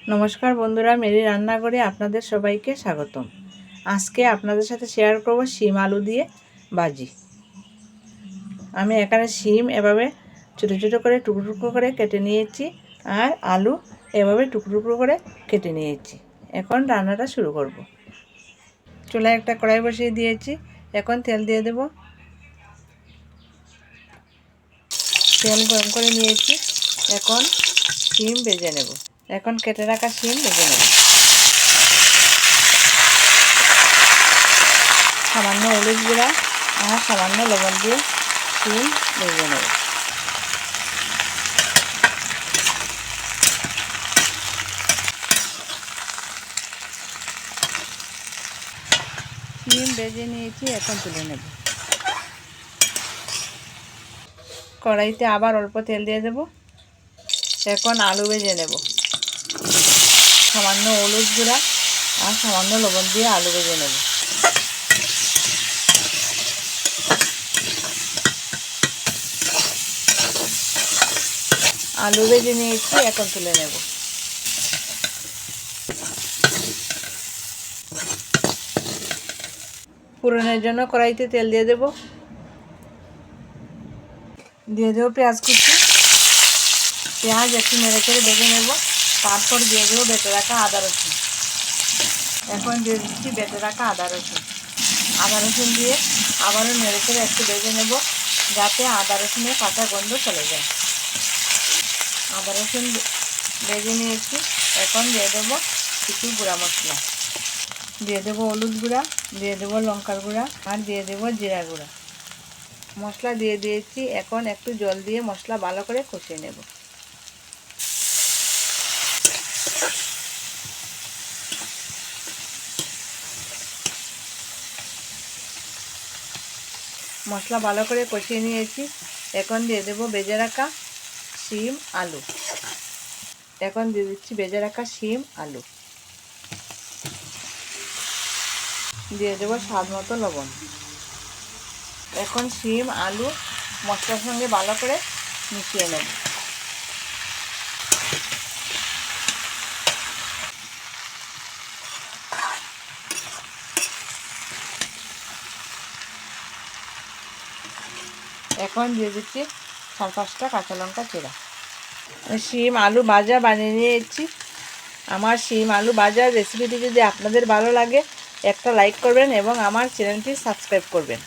নমস্কার বন্ধুরা, মেরি রান্নাঘরে আপনাদের সবাইকে স্বাগতম। আজকে আপনাদের সাথে শেয়ার করব শিম আলু দিয়ে ভাজি। আমি এখানে শিম এভাবে ছোটো ছোটো করে টুকরো টুকরো করে কেটে নিয়েছি, আর আলু এভাবে টুকরো টুকরো করে কেটে নিয়েছি। এখন রান্নাটা শুরু করব। চুলায় একটা কড়াই বসিয়ে দিয়েছি, এখন তেল দিয়ে দেব। তেল গরম করে নিয়েছি, এখন শিম ভেজে নেব। এখন কেটে রাখা শিম ভেজে নেব। সামান্য হলুদ গুঁড়া আর সামান্য লবণ দিয়ে শিম ভেজে নেব। শিম ভেজে নিয়েছি, এখন তুলে নেব। কড়াইতে আবার অল্প তেল দিয়ে দেব। এখন আলু ভেজে নেব। সামান্য হলুদ গুঁড়া আর সামান্য লবণ দিয়ে আলু ভেজে নেব। আলু ভেজে নিয়েছি, এখন তুলে নেব। ফোড়নের জন্য কড়াইতে তেল দিয়ে দেব। দিয়ে দেবো পেঁয়াজ কুচি। পেঁয়াজ একটু নেড়ে চেড়ে ভেজে নেব। তারপর দিয়ে দেবো বেটে রাখা আদা রসুন। এখন দিয়ে দিচ্ছি বেটে রাখা আদা রসুন দিয়ে আবারও নেড়ে চেড়ে একটু ভেজে নেব, যাতে আদা রসুনের কাঁচা গন্ধ চলে যায়। আদা রসুন ভেজে নিয়েছি, এখন দিয়ে দেবো কিছু গুঁড়া মশলা। দিয়ে দেবো হলুদ গুঁড়া, দিয়ে দেবো লঙ্কার গুঁড়া আর দিয়ে দেবো জিরা গুঁড়া। মশলা দিয়ে দিয়েছি, এখন একটু জল দিয়ে মশলা ভালো করে কষিয়ে নেব। মশলা ভালো করে কষিয়ে নিয়েছি, এখন দিয়ে দেবো ভেজে রাখা শিম আলু। এখন দিয়ে দিচ্ছি ভেজে রাখা শিম আলু। দিয়ে দেবো স্বাদ মতো লবণ। এখন শিম আলু মশলার সঙ্গে ভালো করে মিশিয়ে নেব। এখন দিয়ে দিচ্ছি 4-5টা কাঁচা লঙ্কা চেরা। শিম আলু ভাজা বানিয়ে নিয়েছি। আমার শিম আলু ভাজার রেসিপিটি যদি আপনাদের ভালো লাগে, একটা লাইক করবেন এবং আমার চ্যানেলটি সাবস্ক্রাইব করবেন।